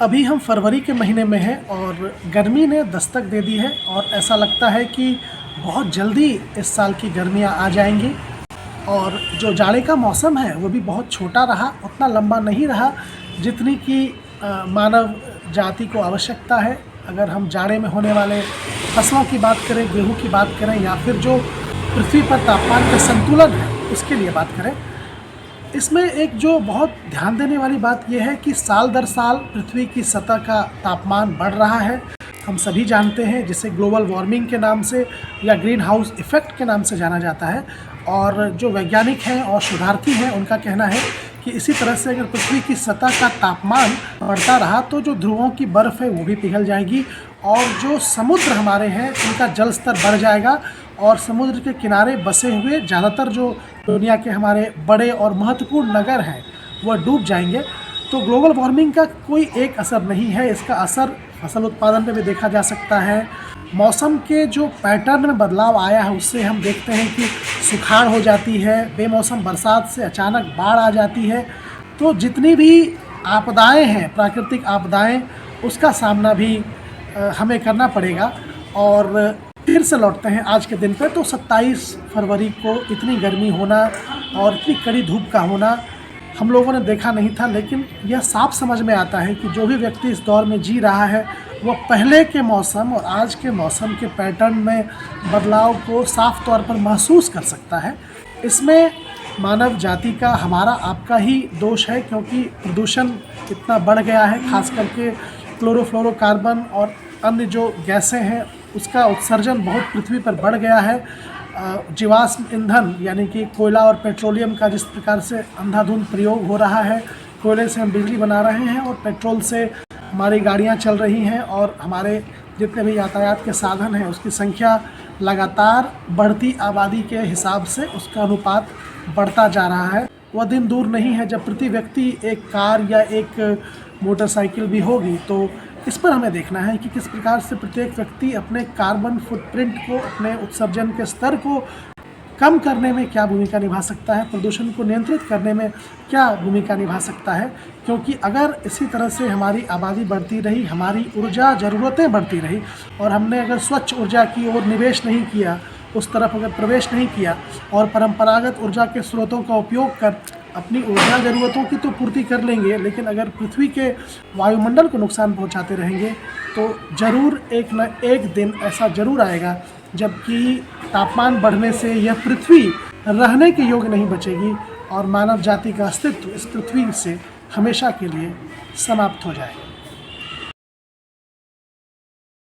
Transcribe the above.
अभी हम फरवरी के महीने में हैं और गर्मी ने दस्तक दे दी है और ऐसा लगता है कि बहुत जल्दी इस साल की गर्मियां आ जाएंगी। और जो जाड़े का मौसम है वो भी बहुत छोटा रहा, उतना लंबा नहीं रहा जितनी कि मानव जाति को आवश्यकता है। अगर हम जाड़े में होने वाले फसलों की बात करें, गेहूं की बात करें या फिर जो पृथ्वी पर तापमान का संतुलन है उसके लिए बात करें, इसमें एक जो बहुत ध्यान देने वाली बात यह है कि साल दर साल पृथ्वी की सतह का तापमान बढ़ रहा है। हम सभी जानते हैं, जिसे ग्लोबल वार्मिंग के नाम से या ग्रीन हाउस इफ़ेक्ट के नाम से जाना जाता है। और जो वैज्ञानिक हैं और शोधार्थी हैं उनका कहना है कि इसी तरह से अगर पृथ्वी की सतह का तापमान बढ़ता रहा तो जो ध्रुवों की बर्फ़ है वो भी पिघल जाएगी और जो समुद्र हमारे हैं उनका जल स्तर बढ़ जाएगा और समुद्र के किनारे बसे हुए ज़्यादातर जो दुनिया के हमारे बड़े और महत्वपूर्ण नगर हैं वह डूब जाएंगे। तो ग्लोबल वार्मिंग का कोई एक असर नहीं है, इसका असर फसल उत्पादन पे भी देखा जा सकता है। मौसम के जो पैटर्न में बदलाव आया है उससे हम देखते हैं कि सुखाड़ हो जाती है, बेमौसम बरसात से अचानक बाढ़ आ जाती है। तो जितनी भी आपदाएं हैं, प्राकृतिक आपदाएं, उसका सामना भी हमें करना पड़ेगा। और फिर से लौटते हैं आज के दिन पे, तो 27 फरवरी को इतनी गर्मी होना और इतनी कड़ी धूप का होना हम लोगों ने देखा नहीं था। लेकिन यह साफ समझ में आता है कि जो भी व्यक्ति इस दौर में जी रहा है वह पहले के मौसम और आज के मौसम के पैटर्न में बदलाव को साफ तौर पर महसूस कर सकता है। इसमें मानव जाति का, हमारा, आपका ही दोष है, क्योंकि प्रदूषण इतना बढ़ गया है। खास करके क्लोरोफ्लोरोकार्बन और अन्य जो गैसें हैं उसका उत्सर्जन बहुत पृथ्वी पर बढ़ गया है। जीवाश्म ईंधन यानी कि कोयला और पेट्रोलियम का जिस प्रकार से अंधाधुंध प्रयोग हो रहा है, कोयले से हम बिजली बना रहे हैं और पेट्रोल से हमारी गाड़ियां चल रही हैं और हमारे जितने भी यातायात के साधन हैं उसकी संख्या लगातार बढ़ती आबादी के हिसाब से उसका अनुपात बढ़ता जा रहा है। वह दिन दूर नहीं है जब प्रति व्यक्ति एक कार या एक मोटरसाइकिल भी होगी। तो इस पर हमें देखना है कि किस प्रकार से प्रत्येक व्यक्ति अपने कार्बन फुटप्रिंट को, अपने उत्सर्जन के स्तर को कम करने में क्या भूमिका निभा सकता है, प्रदूषण को नियंत्रित करने में क्या भूमिका निभा सकता है। क्योंकि अगर इसी तरह से हमारी आबादी बढ़ती रही, हमारी ऊर्जा ज़रूरतें बढ़ती रही और हमने अगर स्वच्छ ऊर्जा की ओर निवेश नहीं किया, उस तरफ अगर प्रवेश नहीं किया और परंपरागत ऊर्जा के स्रोतों का उपयोग कर अपनी ऊर्जा ज़रूरतों की तो पूर्ति कर लेंगे, लेकिन अगर पृथ्वी के वायुमंडल को नुकसान पहुंचाते रहेंगे तो ज़रूर एक न एक दिन ऐसा ज़रूर आएगा जबकि तापमान बढ़ने से यह पृथ्वी रहने के योग्य नहीं बचेगी और मानव जाति का अस्तित्व इस पृथ्वी से हमेशा के लिए समाप्त हो जाएगा।